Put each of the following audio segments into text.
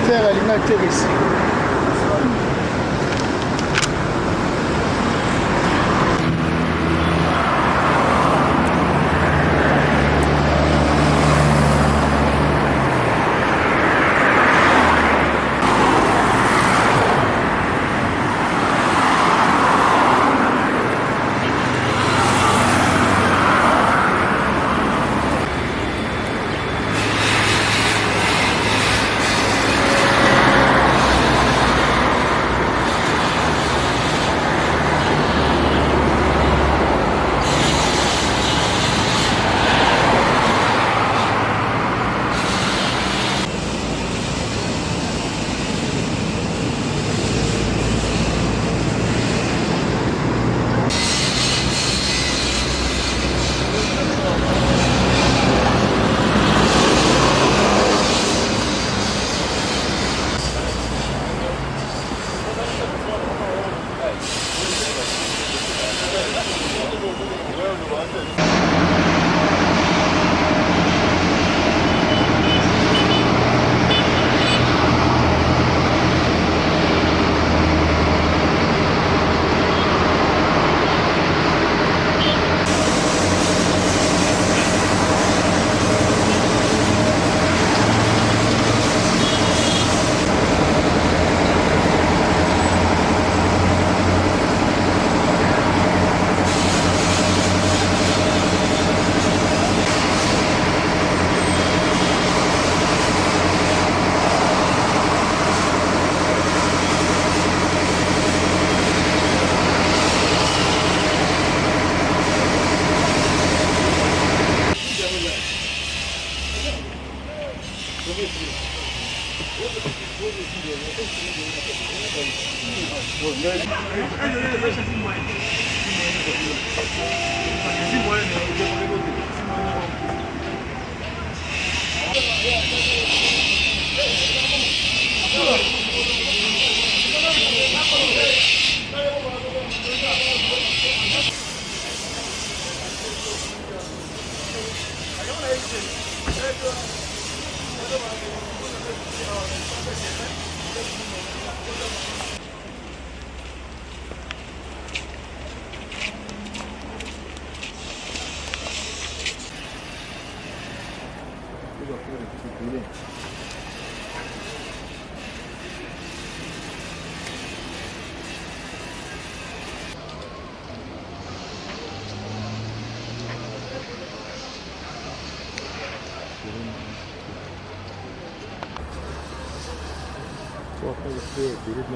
ministère alingi intéressé.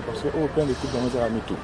Parce que aucun des coups dans les tout.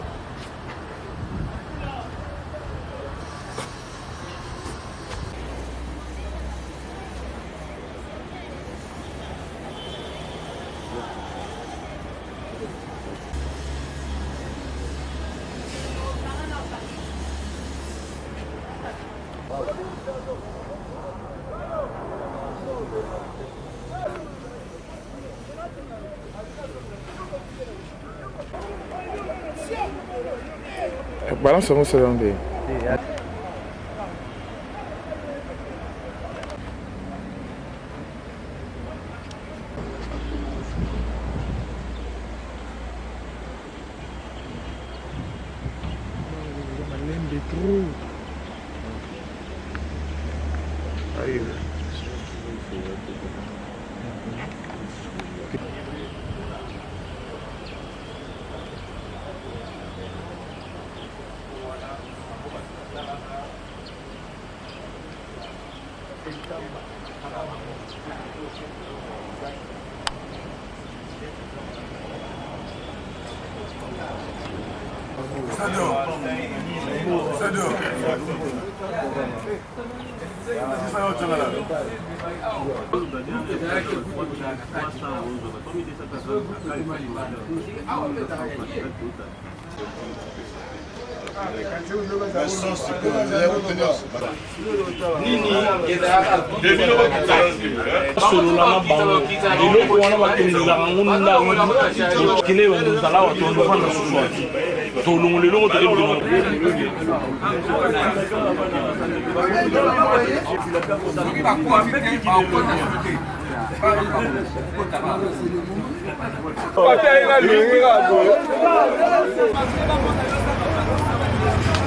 Balance un second.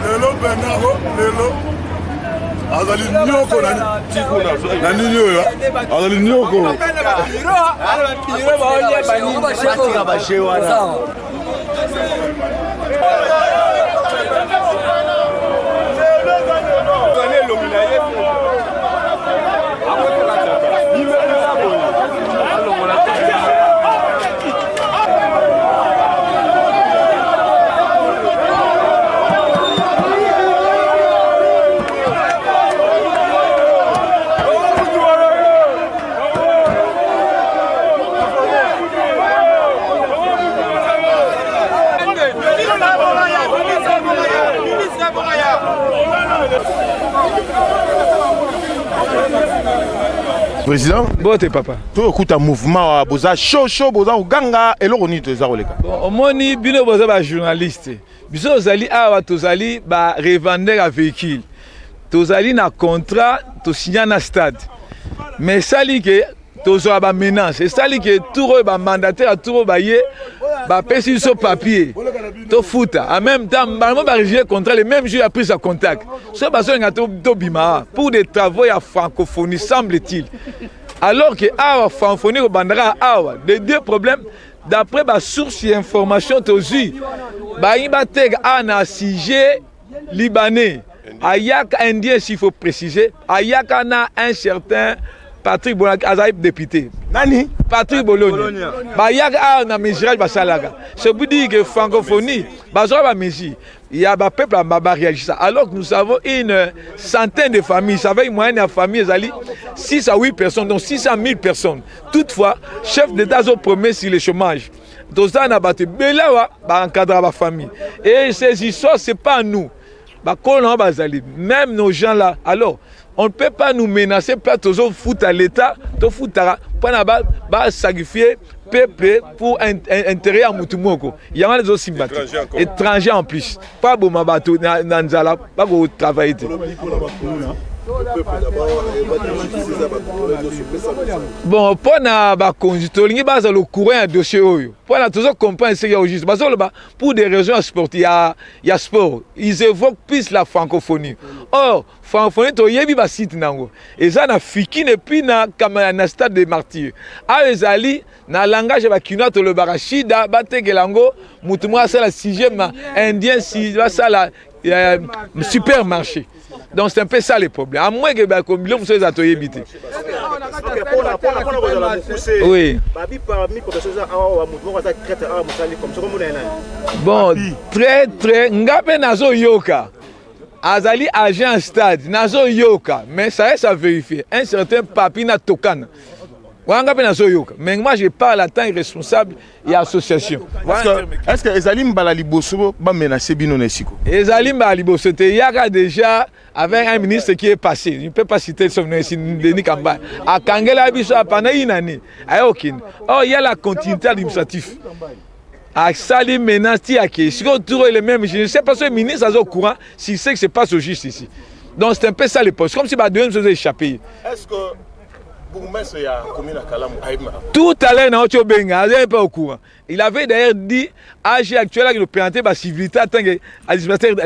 Lelo Benaro, lelo. Azali nyoko na nini oyo? Azali nyoko. Président, bote papa. Tout écoute un mouvement, boza chaud, boza uganga, et l'on y te zaroleka. Bon, moni bino boza ba journaliste. Biso zali awa tozali ba revendeur à véhicule. Tozali na contrat, to signer na stade. Mais sali que tozo ba menace, et sali que tout ba mandataire tout ba yé ba pesi sur papier. To futa. En même temps, ba régier contrat le même jour a pris sa contact. Ce baso to bima pour des travaux à francophonie semble-t-il. Alors que awa francophonie au bandara awa des deux problèmes d'après ba source d'information tozi ba imba teg ana sujet libanais ayak indien s'il faut préciser ayak na un certain Patrick Bologne Azaïb député. Nani? Patrick Bologne. Bah y a un mesure bah salaga. Ce qui dit que francophonie, bah ça va mesure. Il y a un peuple à réagir ça. Alors que nous avons une centaine de familles. Ça veut dire moyenne la famille Zali 6 à 8 personnes, donc 600 000 personnes. Toutefois, chef d'État a promis sur le chômage. Donc ça n'a pas été. Mais là, bah encadrer la famille. Et ces histoires, c'est pas nous. Bah même nos gens là. Alors. On ne peut pas nous menacer, pas toujours foutre à l'État, tout foutre à sacrifier peuple pour intérêt à Moutoumoko. Il y a des autres sympathiques. Étrangers en plus. Pas bon mabato, nanzala, pas pour travailler. Bon, pour na conducteur, il y a le courant à dossier. Pour na toujours comprendre ce qu'il y a au juste. Pour des raisons sportives, il y a sport. Ils évoquent plus la francophonie. Or, francophonie, il y a un site nango. Et ça, na fikine puis na stade de martyrs. A ezali na langage ba kinoa to le barashida bateke lango mutumwa ça la 6e indien si ça la supermarché. Donc c'est un peu ça le problème. À moins que bah comme vous soyez atoyé bité. Oui. Bon, très ngape nazo yoka. Azali agent stade nazo yoka, mais ça est à vérifier. Un certain papi na tokan. Mais moi je parle à temps irresponsable et association. Est-ce que Ezalim Balaliboso va menacer Binonesiko? Ezalim Balaliboso, il y a déjà avec un ministre qui est passé. Je ne peux pas citer son nom, c'est Denis Kamba. À Kangela Biso, pendant une année, à Aucune. Or, il y a la continuité administrative. À Salim Menasti, si on trouve les mêmes, je ne sais pas si le ministre est au courant s'il sait que c'est pas au juste ici. Donc c'est un peu ça les postes. Comme si la deuxième chose est échappée. Est-ce que tout à l'heure, il n'est pas au courant. Il avait d'ailleurs dit à l'âge actuel qu'il représentait la civilité à l'administrateur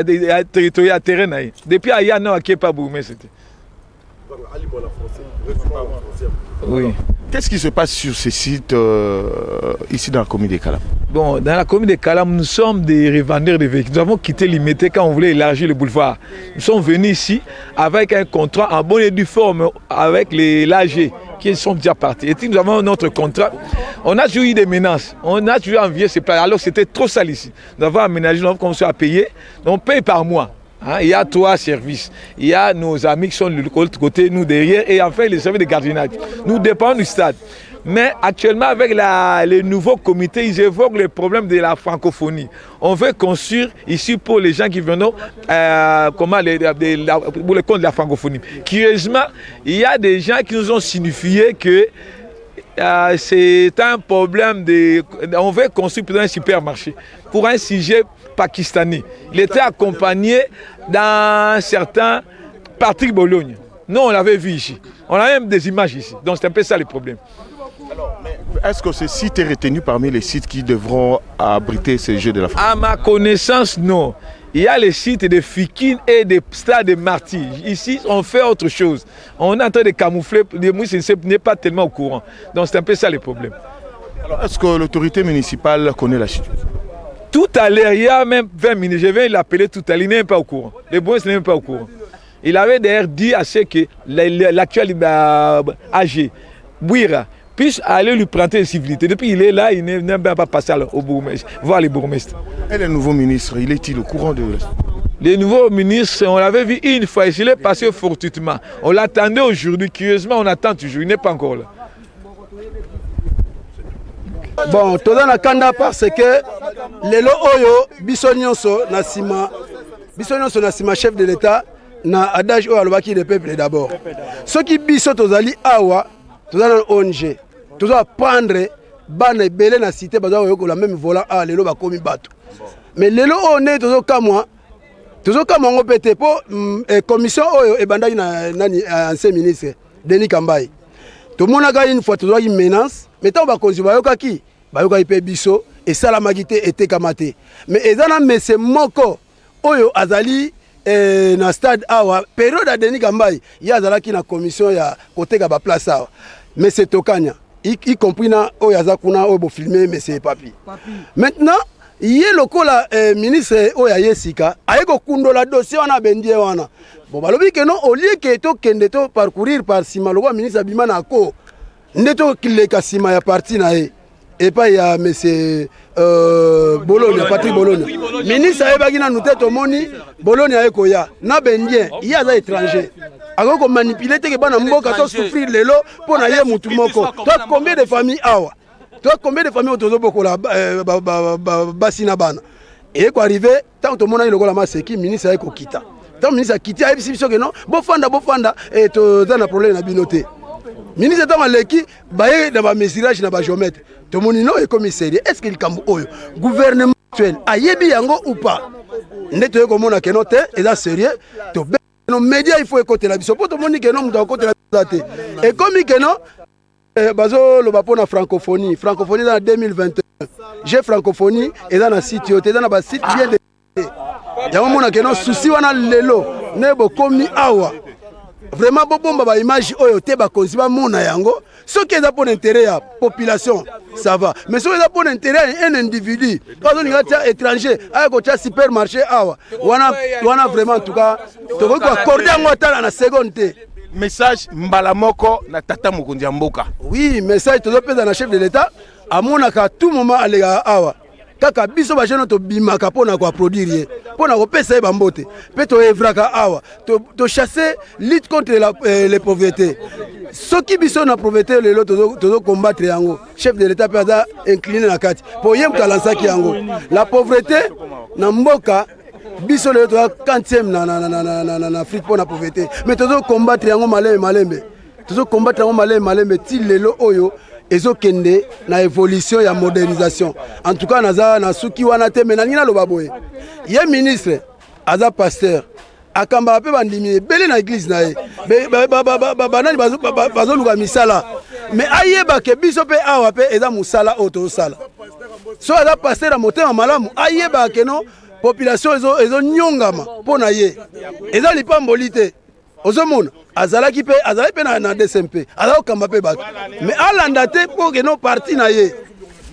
territorial terrain. Depuis Aya, non, qui n'est pas Bourmé, c'était. Oui. Qu'est-ce qui se passe sur ces sites ici dans la commune de Kalam? Bon, dans la commune de Kalam, nous sommes des revendeurs de véhicules. Nous avons quitté l'Imité quand on voulait élargir le boulevard. Nous sommes venus ici avec un contrat en bonne et due forme avec les LAG qui sont déjà partis. Et nous avons notre contrat. On a toujours eu des menaces. On a toujours envié ces places. Alors c'était trop sale ici. Nous avons aménagé, nous avons commencé à payer. On paye par mois. Hein, il y a 3 services. Il y a nos amis qui sont de l'autre côté, nous derrière, et enfin les services de gardiennage. Nous dépendons du stade. Mais actuellement, avec les nouveaux comités, ils évoquent le problème de la francophonie. On veut construire ici pour les gens qui viennent pour le compte de la francophonie. Curieusement, il y a des gens qui nous ont signifié que c'est un problème de... On veut construire un supermarché pour un sujet pakistanais. Il était accompagné d'un certain Patrick Bologne. Non, on l'avait vu ici. On a même des images ici. Donc c'est un peu ça le problème. Est-ce que ce site est retenu parmi les sites qui devront abriter ces Jeux de la France? À ma connaissance, non. Il y a les sites de Fikine et des stades de Marty. Ici, on fait autre chose. On est en train de camoufler. Moi, je n'ai pas tellement au courant. Donc c'est un peu ça le problème. Alors, est-ce que l'autorité municipale connaît la situation? Tout à l'heure, il y a même 20 minutes, je vais l'appeler tout à l'heure, il n'est même pas au courant. Le boss n'est même pas au courant. Il avait d'ailleurs dit à ceux que l'actuel AG, Bouira, puisse aller lui prendre une civilité. Depuis il est là, il n'est même pas passé au bourgmestre, voir les bourgmestres. Et le nouveau ministre, il est-il au courant de... Le nouveau ministre, on l'avait vu une fois, il est passé fortuitement. On l'attendait aujourd'hui, curieusement, on attend toujours, il n'est pas encore là. Bon, tout dans la kanda parce que lelo oyo biso nyonso na sima chef de l'État na adage oyo alobaki le peuple d'abord. Ceux qui biso tozali awa, tozali ONG, toza prendre bana ebele na cité baza oyo la même volant a lelo bakomi bato. Mais lelo on est tozo kamwa ngo pété po commission oyo ebandaki na nani ancien ministre Denis Kambaye. Tout le monde a une fois tozo une menace. Mais tant bakonzi bayokaki pe biso et salamaki te ete kamate mais ezana mese moko oyo azali na stade awa période à Denis Kambaye ya azalaki na commission ya koteka ba place awa mais c'est tokanya y compris na oyo azakuna oyo bo filmer mais c'est papi maintenant yé lokola ministre oyo yesika ayeko kundola dossier wana bendie wana bon balobi que non au lieu que to kende to parcourir par sima lokwa ministre abimana ko Neto kileka sima ya parti na e et pas ya monsieur Bologna Patrick Bologna ministre ayebaki na nute to moni Bologna ayekoya na bendien il a étranger akoko manipuler te ke bana mboka to souffrir lelo pona ye mutu moko toi combien de familles awa toi combien de familles tozo bokola basina bana et ko arriver tant to mona lokola maseki ministre ayeko kita tant ministre akiti ayebisi biso ke non bofanda et to za na problème na binoté ministre de Maleki, baye dans ma mesurage na ba géomètre. To monino est commissaire. Est-ce qu'il kambo oyo gouvernement actuel ayebi yango ou pas? Ndeto yeko mona ke note et là sérieux. To nos médias il faut écouter la biso. Pour to moni ke non muto côté la té. Et comme que non bazo lo bapo na francophonie dans 2021. J'ai francophonie et dans la site yote dans ba site bien de. Yango mona ke non souci wana lelo nebo komi awa. Vraiment bomba ba image oyo te ba konziba mona yango ce qui est pour l'intérêt ya population ça va mais ce qui est pour l'intérêt un individu quand on est étranger à côté supermarché awa wana vraiment en tout cas to ko accorder ngota na seconde message mbala moko na tata mokonzi mboka oui message to pesa na chef de l'état amona ka tout moment alega awa kaka biso ba jeune to bimaka pona ko produire pona ko pesa ba mbote pe to evraka awa to chasser lutte contre les pauvretés ce qui biso na pauvreté le lot to combattre yango chef de l'état peut incliner na kati pour yem kalansa ki yango la pauvreté na mboka biso le to 40e na Afrique pona pauvreté mais to combattre yango malembe to combattre yango malembe ti lelo oyo ezokende na évolution ya modernisation en tout cas naza na suki wana te menani na loba boye ye ministre aza pasteur akamba pe bandimi belé na église na ye banani bazoluka misala mais ayeba ke biso pe awa pe eza musala oto sala so aza pasteur a motema malamu ayeba ke non population ezo nyongama pona ye eza lipamboli te ozomona azalaki pe na DSMP azala kamba pe bato mais alanda te pour que non parti na ye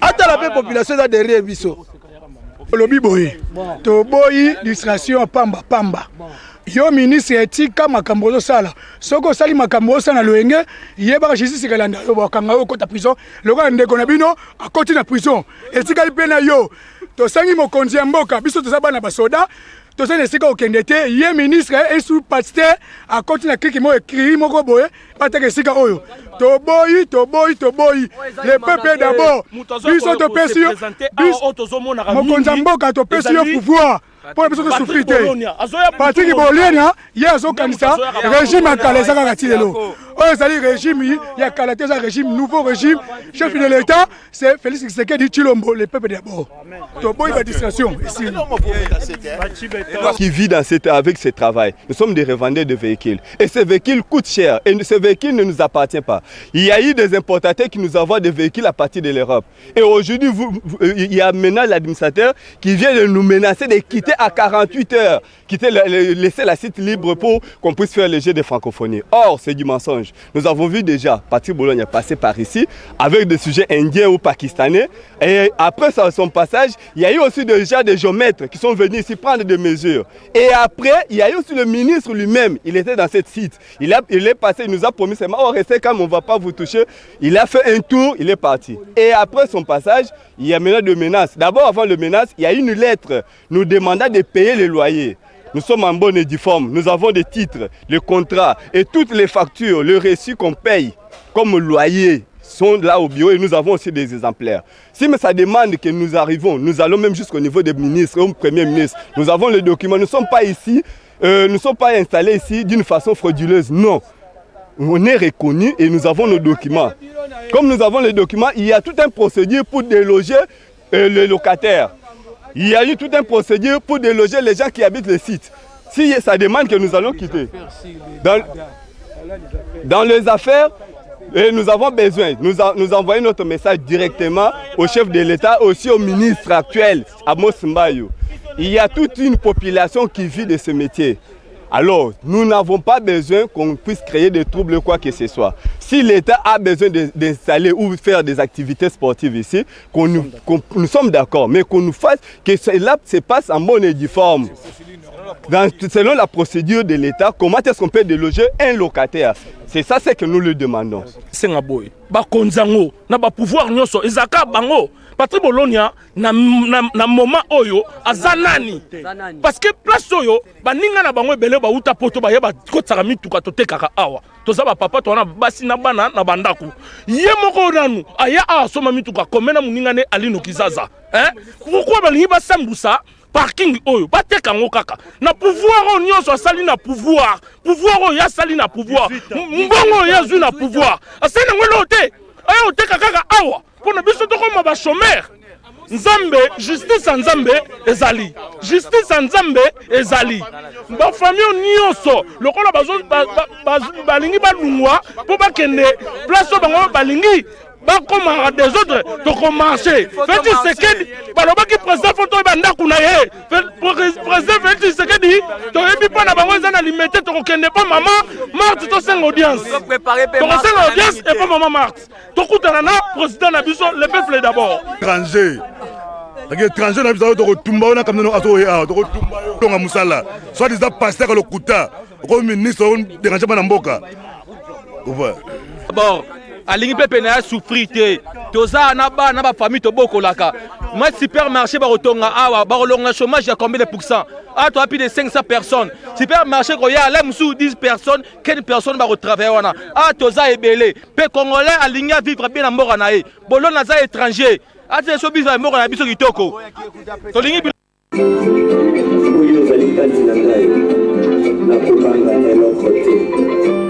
atala pe population za derrière biso lobi boye to boyi distraction pamba yo ministre etika makambo ozosala soki osali makambo osala na loyenge yebaka justice ekalanda yo bakanga yo okota prison lokola ndeko na bino akoti na prison etikali mpe na yo tosangi mokonzi ya mboka biso toza bana basoda tozali esika okende te ye ministre esu pasteur akoti na kriki mo ekiri moko boye bataka esika oyo toboyi le peuple d'abord biso topesi yo mokonzi ya mboka topesi yo pouvoir mpo na biso tosufri te. Patrick Boliania ye azokanisa régime ya kala ezaka kati lelo oyo ezali régime ya kala te, eza régime nouveau régime. Chef de l'État c'est Félix Tshisekedi Tshilombo, le peuple d'abord. Toboyi ba distraction ici. Qui vit avec ce travail. Nous sommes des revendeurs de véhicules et ces véhicules coûtent cher et ces véhicules ne nous appartiennent pas. Il y a eu des importateurs qui nous envoient des véhicules à partir de l'Europe et aujourd'hui il y a maintenant l'administrateur qui vient de nous menacer de quitter à 48 heures, laisser la site libre pour qu'on puisse faire le jeu de francophonie. Or, c'est du mensonge. Nous avons vu déjà Patrick Bologne passer par ici avec des sujets indiens ou pakistanais et après son passage, il y a eu aussi déjà des géomètres qui sont venus ici prendre des mesures. Et après, il y a eu aussi le ministre lui-même, il était dans cette site. Il est passé, il nous a promis, oh restez calme, on ne va pas vous toucher. Il a fait un tour, il est parti. Et après son passage, il y a maintenant des menaces. D'abord, avant le menace, il y a une lettre nous demandant de payer les loyers. Nous sommes en bonne et due forme, nous avons des titres, les contrats et toutes les factures, le reçu qu'on paye comme loyer sont là au bureau et nous avons aussi des exemplaires. Si mais ça demande que nous arrivons, nous allons même jusqu'au niveau des ministres, au Premier ministre. Nous avons les documents, nous ne sommes pas ici, nous ne sommes pas installés ici d'une façon frauduleuse, non. On est reconnus et nous avons nos documents. Comme nous avons les documents, il y a tout un procédure pour déloger les locataires. Il y a eu tout un procédure pour déloger les gens qui habitent le site. Si ça demande que nous allons quitter. Dans les affaires, nous avons besoin, nous envoyons notre message directement au chef de l'État, aussi au ministre actuel, Amos Mbayo. Il y a toute une population qui vit de ce métier. Alors, nous n'avons pas besoin qu'on puisse créer des troubles ou quoi que ce soit. Si l'État a besoin d'installer ou faire des activités sportives ici, nous sommes d'accord, mais qu'on nous fasse que cela se passe en bonne et due forme. Selon la procédure de l'État, comment est-ce qu'on peut déloger un locataire? C'est ça ce que nous lui demandons. Bakonzango, na ba pouvoir nyonso, ezaka bango. Patrick Bolonia na moment oyo azanani. Parce que place oyo baninga na bango ebele ba uta poto ba yeba kotsaka mituka totekaka awa. Toza ba papa to na basi na bana na bandaku. Ye moko nanu aya asoma mituka komena muninga ne Alino Kizaza. Pourquoi balingi ba sambusa parking oyo bateka ngo kaka na pouvoir o nyonso asali na pouvoir o ya sali na pouvoir mbongo ya zu na pouvoir asali ngolo te aya oteka kaka awa pona biso to koma ba chômeur Nzambe justice Nzambe ezali justice Nzambe ezali ba famille nyonso lokola balingi balungwa po bakende place bango balingi bakoma des autres to commencer Félix Tshisekedi baloba ki président photo banda kuna ye président Félix Tshisekedi to yebi pa na bango ezana limité to kokende pa mama Marthe to senga audience to senga audience et pas maman Marthe to kutana na président na biso le peuple d'abord étranger étranger na biso to kotumba na kamno azo ya to kotumba yo nga musala soit disant pasteur le kuta ko ministre on déranger na mboka bon alingi pepe na souffrir te toza na ba famille to bokolaka moi supermarché ba rotonga awa ba rolonga chômage ya combien de pourcents ah toi plus de 500 personnes supermarché ko ya la musu 10 personnes quelle personne va retravailler wana ah toza ebele pe congolais alingi vivre bien na mboka na ye bolo na za étranger ah te so biso mboka na biso kitoko to lingi oyo zali kati na ngai na kopanga eloko te